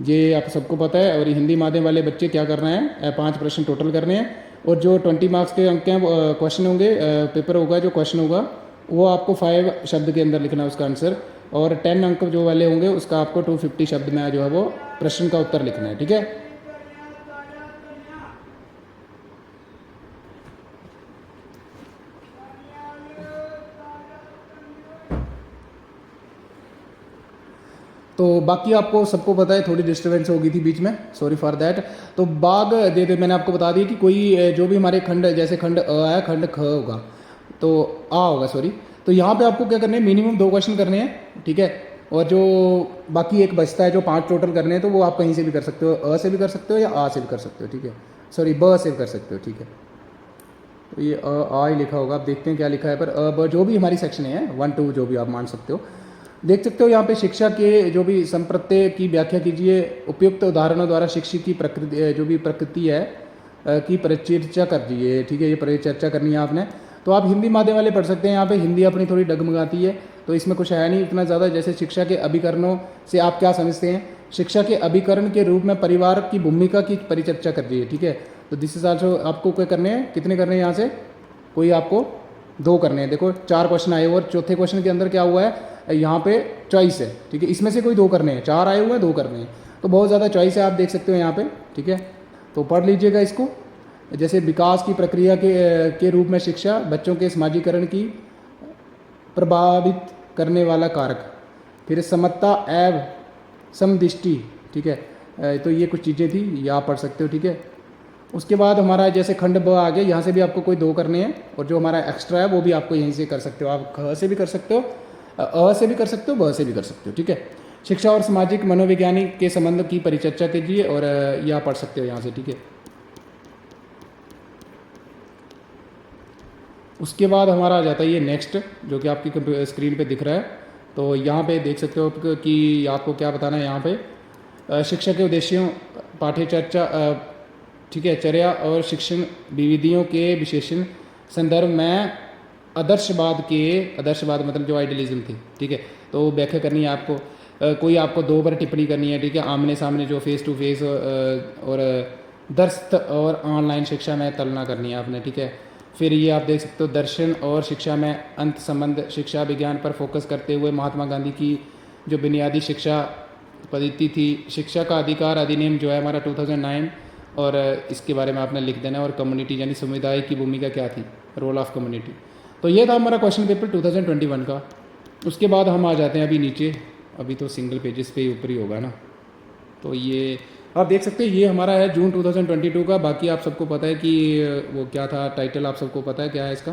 ये आप सबको पता है। और हिंदी माध्यम वाले बच्चे क्या करना है, 5 प्रश्न टोटल करने हैं, और जो 20 मार्क्स के अंक हैं क्वेश्चन होंगे, पेपर होगा जो क्वेश्चन होगा वो आपको 5 शब्द के अंदर लिखना है उसका आंसर, और 10 अंक जो वाले होंगे उसका आपको 250 शब्द में जो है वो प्रश्न का उत्तर लिखना है, ठीक है। तो बाकी आपको सबको पता है, थोड़ी डिस्टर्बेंस हो गई थी बीच में, सॉरी फॉर दैट। तो बाग दे मैंने आपको बता दिया कि कोई जो भी हमारे खंड, जैसे खंड अ है, खंड ख होगा, तो आ होगा सॉरी, तो यहाँ पे आपको क्या करने हैं, मिनिमम 2 क्वेश्चन करने हैं, ठीक है। और जो बाकी एक बचता है जो 5 टोटल करने हैं, तो वो आप कहीं से भी कर सकते हो, अ से भी कर सकते हो या आ से भी कर सकते हो, ठीक है, सॉरी ब से भी कर सकते हो, ठीक है। तो ये आ ही लिखा होगा, आप देखते हैं क्या लिखा है, पर अ ब जो भी हमारी सेक्शन है 1 2 जो भी आप मान सकते हो, देख सकते हो। यहाँ पे शिक्षा के जो भी संप्रत्यय की व्याख्या कीजिए, उपयुक्त उदाहरणों द्वारा शिक्षा की प्रकृति जो भी प्रकृति है की परिचर्चा कर दीजिए, ठीक है, ये परिचर्चा करनी है आपने। तो आप हिंदी माध्यम वाले पढ़ सकते हैं, यहाँ पे हिंदी अपनी थोड़ी डगमगाती है, तो इसमें कुछ है नहीं इतना ज़्यादा। जैसे शिक्षा के अभिकरणों से आप क्या समझते हैं, शिक्षा के अभिकरण के रूप में परिवार की भूमिका की परिचर्चा कर दीजिए, ठीक है। तो दिस इज आल्सो आपको क्या करने हैं, कितने करने हैं यहाँ से, कोई आपको 2 करने हैं। देखो 4 क्वेश्चन आए हुए और चौथे क्वेश्चन के अंदर क्या हुआ है, यहाँ पे चॉइस है, ठीक है, इसमें से कोई 2 करने हैं, 4 आए हुए हैं 2 करने हैं, तो बहुत ज़्यादा चॉइस है, आप देख सकते हो यहाँ पे, ठीक है। तो पढ़ लीजिएगा इसको। जैसे विकास की प्रक्रिया के रूप में शिक्षा बच्चों के समाजीकरण की प्रभावित करने वाला कारक। फिर समता एवं समदृष्टि, ठीक है। तो ये कुछ चीज़ें थी, ये आप पढ़ सकते हो, ठीक है। उसके बाद हमारा जैसे खंड ब आ गया, यहाँ से भी आपको कोई 2 करने हैं, और जो हमारा एक्स्ट्रा है वो भी आपको यहीं से कर सकते हो। आप ख से भी कर सकते हो, अ से भी कर सकते हो, ब से भी कर सकते हो, ठीक है। शिक्षा और सामाजिक मनोवैज्ञानिक के संबंध की परिचर्चा कीजिए, और ये आप पढ़ सकते हो यहाँ से, ठीक है। उसके बाद हमारा आ जाता है ये नेक्स्ट, जो कि आपकी स्क्रीन पे दिख रहा है। तो यहाँ पे देख सकते हो कि आपको क्या बताना है यहाँ पे। शिक्षा के उद्देश्यों, पाठ्यचर्चा, ठीक है, चर्या और शिक्षण विविधियों के विशेषण संदर्भ में आदर्शवाद मतलब जो आइडियलिज्म थी, ठीक है। तो व्याख्या करनी है आपको। कोई आपको 2 बार टिप्पणी करनी है, ठीक है। आमने सामने जो फेस टू फेस और दरस्त और ऑनलाइन शिक्षा में तुलना करनी है आपने, ठीक है। फिर ये आप देख सकते हो दर्शन और शिक्षा में अंत संबंध, शिक्षा विज्ञान पर फोकस करते हुए महात्मा गांधी की जो बुनियादी शिक्षा पद्धति थी, शिक्षा का अधिकार अधिनियम जो है हमारा 2009, और इसके बारे में आपने लिख देना है। और कम्युनिटी यानी समुदाय की भूमिका क्या थी, रोल ऑफ कम्युनिटी। तो ये था हमारा क्वेश्चन पेपर 2021 का। उसके बाद हम आ जाते हैं अभी नीचे, अभी तो सिंगल पेजेस पे ही ऊपर ही होगा ना। तो ये आप देख सकते हैं, ये हमारा है जून 2022 का। बाकी आप सबको पता है कि वो क्या था टाइटल, आप सबको पता है क्या है इसका,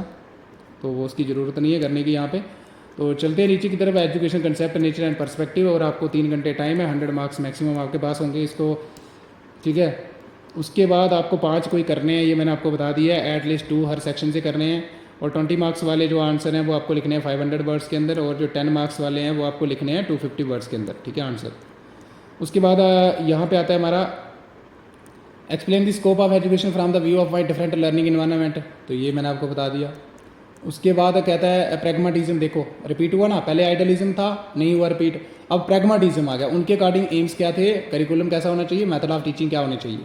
तो वो उसकी ज़रूरत नहीं है करने की यहाँ पे। तो चलते हैं नीचे की तरफ, education concept, nature and perspective, और आपको 3 घंटे टाइम है, 100 मार्क्स मैक्सिमम आपके पास होंगे इसको, ठीक है। उसके बाद आपको 5 कोई करने हैं, ये मैंने आपको बता दिया है, एटलीस्ट 2 हर सेक्शन से करने हैं। और 20 मार्क्स वाले जो आंसर हैं वो आपको लिखने हैं 500 वर्ड्स के अंदर, और जो 10 मार्क्स वाले हैं वो आपको लिखने हैं 250 वर्ड्स के अंदर, ठीक है, आंसर। उसके बाद यहाँ पे आता है हमारा explain the scope of education from the view of why different learning environment, तो ये मैंने आपको बता दिया। उसके बाद कहता है प्रैग्मेटिज्म, देखो रिपीट हुआ ना, पहले आइडियलिज्म था, नहीं हुआ रिपीट, अब प्रैग्मेटिज्म आ गया। उनके अकॉर्डिंग एम्स क्या थे, करिकुलम कैसा होना चाहिए, मेथड ऑफ टीचिंग क्या होने चाहिए।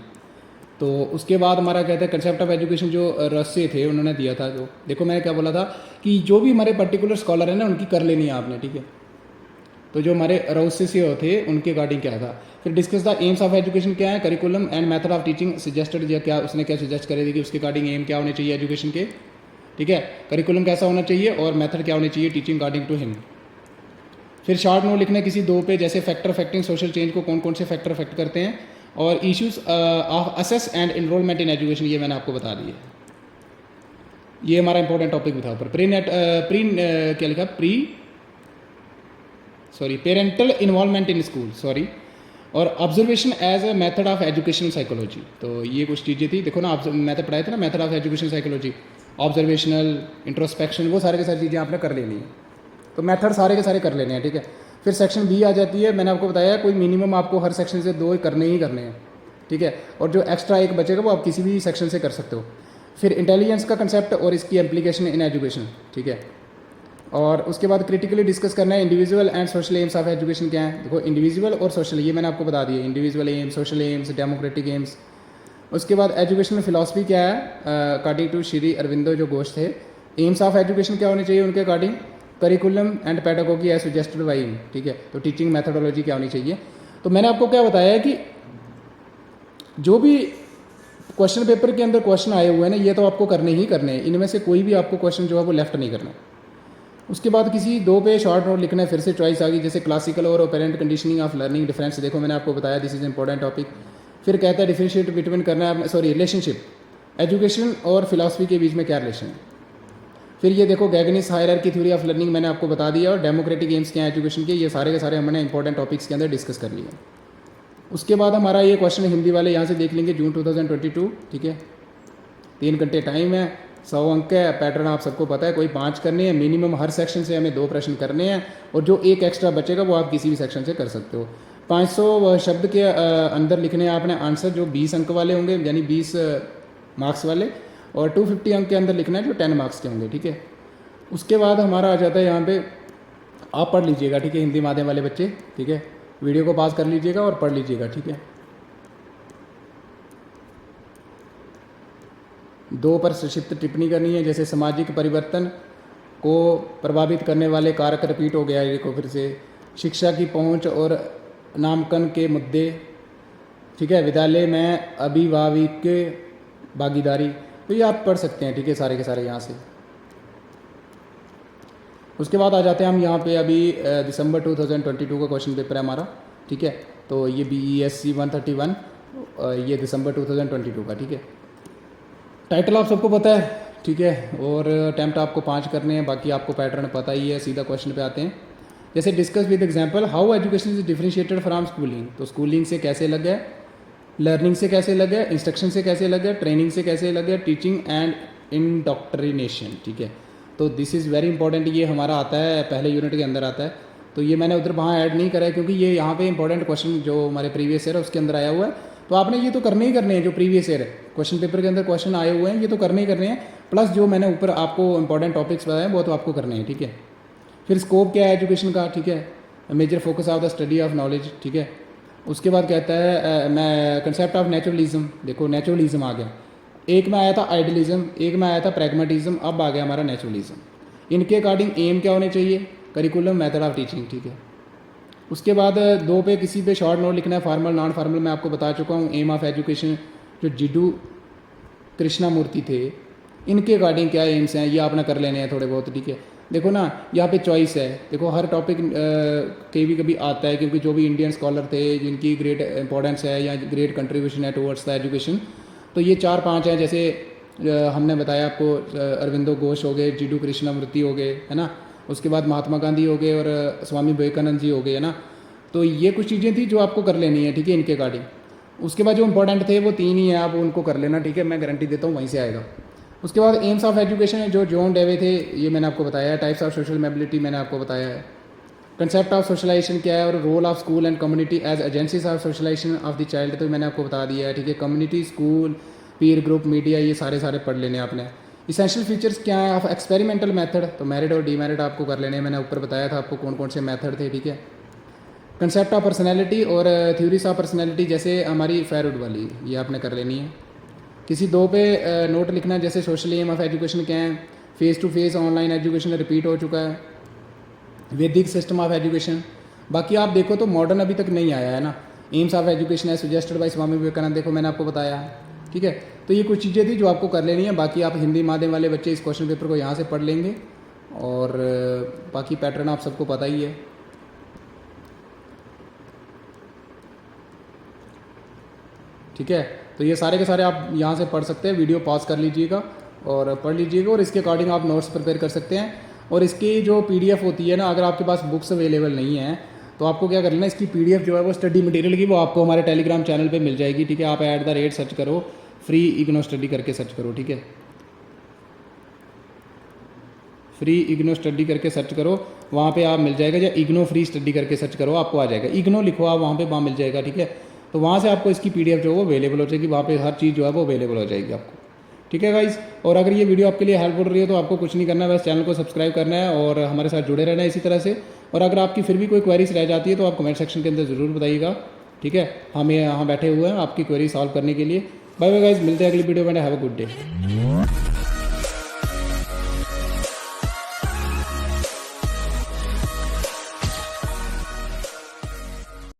तो उसके बाद हमारा कहता है कंसेप्ट ऑफ एजुकेशन, जो रस्से थे उन्होंने दिया था। जो देखो मैंने क्या बोला था कि जो भी हमारे पर्टिकुलर स्कॉलर हैं ना उनकी कर लेनी है आपने, ठीक है। तो जो हमारे रस्से से थे उनके अकॉर्डिंग क्या था। फिर discuss the AIIMS of education क्या है, curriculum and method of teaching suggested, या क्या उसने क्या सजेस्ट करे थी कि उसके अकॉर्डिंग एम क्या होने चाहिए एजुकेशन के, ठीक है। करिकुलम कैसा होना चाहिए और मेथड क्या होनी चाहिए टीचिंग अकॉर्डिंग टू हिम। फिर शॉर्ट नोट लिखना किसी 2 पे, जैसे फैक्टर अफेक्टिंग सोशल चेंज को कौन कौन से फैक्टर अफेक्ट करते हैं, और issues of access and enrolment in education, ये मैंने आपको बता दिया। ये हमारा इंपॉर्टेंट टॉपिक भी था ऊपर। क्या लिखा, पेरेंटल इन्वॉल्वमेंट इन स्कूल, और observation as a method of education psychology. तो ये कुछ चीज़ें थी, देखो ना, मैंने पढ़ाया था ना method of education psychology, observational, introspection, वो सारे के सारी चीज़ें आपने कर लेनी है। तो मेथड सारे के सारे कर लेने हैं, ठीक है। फिर सेक्शन बी आ जाती है, मैंने आपको बताया कोई मिनिमम आपको हर सेक्शन से 2 करने ही करने हैं, ठीक है। और जो एक्स्ट्रा 1 बचेगा वो आप किसी भी सेक्शन से कर सकते हो। फिर इंटेलिजेंस का कंसेप्ट और इसकी एप्लीकेशन इन एजुकेशन, ठीक है। और उसके बाद क्रिटिकली डिस्कस करना है individual and social AIIMS of education क्या है। देखो इंडिविजुअल और सोशल, ये मैंने आपको बता दिया, individual AIIMS, social AIIMS, democratic AIIMS. उसके बाद एजुकेशनल फिलॉसफी क्या है, अकॉर्डिंग टू श्री अरविंदो जो घोष थे। एम्स ऑफ एजुकेशन क्या होने चाहिए उनके according, curriculum and pedagogy as suggested by him, ठीक है। तो टीचिंग मैथडोलॉजी क्या होनी चाहिए। तो मैंने आपको क्या बताया है कि जो भी क्वेश्चन पेपर के अंदर क्वेश्चन आए हुए हैं ना, ये तो आपको करने ही करने हैं, इनमें से कोई भी आपको क्वेश्चन जो है वो लेफ्ट नहीं करना। उसके बाद किसी 2 पे शॉर्ट नोट लिखना है, फिर से चॉइस आ गई, जैसे क्लासिकल और operant conditioning of learning difference, देखो मैंने आपको बताया दिस इज इंपॉर्टेंट टॉपिक। फिर कहता है डिफरेंशिएट बिटवीन करना है, रिलेशनशिप, एजुकेशन और फिलॉसफी के बीच में क्या रिलेशन है। फिर ये देखो गैगनिस हायरार्की थ्योरी ऑफ लर्निंग मैंने आपको बता दिया, और डेमोक्रेटिक एम्स क्या है एजुकेशन के, ये सारे के सारे हमने इंपॉर्टेंट टॉपिक्स के अंदर डिस्कस कर लिए। उसके बाद हमारा ये क्वेश्चन हिंदी वाले यहाँ से देख लेंगे, जून 2022, ठीक है। 3 घंटे टाइम है, 100 अंक है। पैटर्न आप सबको पता है, कोई 5 करने हैं मिनिमम, हर सेक्शन से हमें 2 प्रश्न करने हैं, और जो 1 एक्स्ट्रा बचेगा वो आप किसी भी सेक्शन से कर सकते हो। 500 शब्द के अंदर लिखने हैं आपने आंसर, जो 20 अंक वाले होंगे यानी 20 मार्क्स वाले, और 250 अंक के अंदर लिखना है जो 10 मार्क्स के होंगे, ठीक है। उसके बाद हमारा आ जाता है यहाँ पे, आप पढ़ लीजिएगा, ठीक है, हिंदी माध्यम वाले बच्चे, ठीक है। वीडियो को पास कर लीजिएगा और पढ़ लीजिएगा, ठीक है। 2 पर संक्षिप्त टिप्पणी करनी है, जैसे सामाजिक परिवर्तन को प्रभावित करने वाले कारक, रिपीट हो गया है देखो फिर से, शिक्षा की पहुंच और नामांकन के मुद्दे, ठीक है। विद्यालय में अभिभावक भागीदारी, तो ये आप पढ़ सकते हैं, ठीक है, सारे के सारे यहाँ से। उसके बाद आ जाते हैं हम यहाँ पे, अभी दिसंबर 2022 का क्वेश्चन पेपर है हमारा, ठीक है। तो ये BESC 131 ये दिसंबर 2022 का, ठीक है। टाइटल आप सबको पता है, ठीक है, और अटैम्प्ट आपको 5 करने हैं, बाकी आपको पैटर्न पता ही है। सीधा क्वेश्चन पे आते हैं, जैसे discuss with example how education is differentiated from schooling. तो स्कूलिंग से कैसे लग गया, लर्निंग से कैसे लग गया, इंस्ट्रक्शन से कैसे लग गया, ट्रेनिंग से कैसे लग गया, टीचिंग एंड इंडोक्ट्रिनेशन, ठीक है। तो दिस इज़ वेरी इंपॉर्टेंट, ये हमारा आता है पहले यूनिट के अंदर आता है। तो ये मैंने उधर वहाँ ऐड नहीं करा है क्योंकि ये यहाँ पे इंपॉर्टेंट क्वेश्चन जो हमारे प्रीवियस ईयर है उसके अंदर आया हुआ है। तो आपने ये तो करने ही करने हैं, जो प्रीवियस ईयर है क्वेश्चन पेपर के अंदर क्वेश्चन आए हुए हैं ये तो करने ही करने हैं, प्लस जो मैंने ऊपर आपको इंपॉर्टेंट टॉपिक्स बताए वो तो आपको करने हैं, ठीक है। फिर स्कोप क्या है एजुकेशन का, ठीक है, major focus of the study of knowledge, ठीक है। उसके बाद कहता है मैं कंसेप्ट ऑफ नेचुरलिज्म, देखो नेचुरलिज्म आ गया, एक में आया था आइडियलिज्म, एक में आया था प्रैग्मेटिज्म, अब आ गया हमारा नेचुरलिज्म। इनके अकॉर्डिंग एम क्या होने चाहिए, करिकुलम मेथड ऑफ टीचिंग, ठीक है। उसके बाद 2 पे किसी पे शॉर्ट नोट लिखना है, फार्मल नॉन फार्मल मैं आपको बता चुका हूँ। एम ऑफ एजुकेशन जो जिडू कृष्णामूर्ति थे, इनके अकॉर्डिंग क्या एम्स हैं ये आपने कर लेने हैं थोड़े बहुत, ठीक है। देखो ना यहाँ पे चॉइस है, देखो हर टॉपिक कभी कभी आता है क्योंकि जो भी इंडियन स्कॉलर थे जिनकी ग्रेट इंपॉर्टेंस है या ग्रेट कंट्रीब्यूशन है टुवर्ड्स द एजुकेशन, तो ये 4-5 हैं। जैसे हमने बताया आपको, अरविंदो घोष हो गए, जिडू कृष्णामूर्ति हो गए, है ना। उसके बाद महात्मा गांधी हो गए और स्वामी विवेकानंद जी हो गए, है ना। तो ये कुछ चीज़ें थी जो आपको कर लेनी है, ठीक है, इनके अकॉर्डिंग। उसके बाद जो इंपॉर्टेंट थे वो 3 ही हैं, आप उनको कर लेना, ठीक है, मैं गारंटी देता हूँ वहीं से आएगा। उसके बाद एम्स ऑफ एजुकेशन जो जॉन डेवे थे ये मैंने आपको बताया है। टाइप्स ऑफ सोशल मोबिलिटी मैंने आपको बताया है। कंसेप्ट ऑफ सोशलाइजेशन क्या है और role of school and community as agencies of socialisation of the child, तो मैंने आपको बता दिया है, ठीक है। Community, school, peer group, media, ये सारे पढ़ लेने आपने। इसेंशियल फीचर्स क्या है ऑफ एक्सपेरिमेंटल मेथड, तो मेरिट और डीमेरिट आपको कर लेने हैं, मैंने ऊपर बताया था आपको कौन कौन से मेथड थे, ठीक है। कंसेप्ट ऑफ पर्सनैलिटी और थ्योरीज ऑफ पर्सनैलिटी जैसे हमारी फेयरवुड वाली, ये आपने कर लेनी है। किसी 2 पे नोट लिखना है, जैसे सोशल एम ऑफ एजुकेशन क्या है, face to face online education repeat हो चुका है, वैदिक सिस्टम ऑफ एजुकेशन। बाकी आप देखो तो मॉडर्न अभी तक नहीं आया है ना। एम्स ऑफ एजुकेशन है सुजेस्टेड बाय स्वामी विवेकानंद, देखो मैंने आपको बताया, ठीक है। तो ये कुछ चीज़ें थी जो आपको कर लेनी है। बाकी आप हिंदी माध्यम वाले बच्चे इस क्वेश्चन पेपर को यहाँ से पढ़ लेंगे और बाकी पैटर्न आप सबको पता ही है, ठीक है। तो ये सारे के सारे आप यहाँ से पढ़ सकते हैं, वीडियो पॉज कर लीजिएगा और पढ़ लीजिएगा और इसके अकॉर्डिंग आप नोट्स प्रिपेयर कर सकते हैं। और इसकी जो PDF होती है ना, अगर आपके पास बुक्स अवेलेबल नहीं है तो आपको क्या करना है, इसकी PDF जो है वो स्टडी मटेरियल की वो आपको हमारे टेलीग्राम चैनल पे मिल जाएगी, ठीक है। आप @ सर्च करो, फ्री इग्नो स्टडी करके सर्च करो, ठीक है। फ्री इग्नो स्टडी करके सर्च करो, वहाँ पे आप मिल जाएगा, या इग्नो फ्री स्टडी करके सर्च करो आपको आ जाएगा। इग्नो लिखो आप वहाँ पे, वहाँ मिल जाएगा, ठीक है। तो वहाँ से आपको इसकी PDF जो है वो अवेलेबल हो जाएगी, वहाँ पे हर चीज़ जो है वो अवेलेबल हो जाएगी आपको, ठीक है गाइस। और अगर ये वीडियो आपके लिए हेल्पफुल रही है तो आपको कुछ नहीं करना है, बस चैनल को सब्सक्राइब करना है और हमारे साथ जुड़े रहना है इसी तरह से। और अगर आपकी फिर भी कोई क्वेरीज रह जाती है तो आप कमेंट सेक्शन के अंदर ज़रूर बताइएगा, ठीक है। हम यहाँ बैठे हुए हैं आपकी क्वेरी सॉल्व करने के लिए। बाय बाय गाइस, मिलते हैं अगली वीडियो में, हैव अ गुड डे।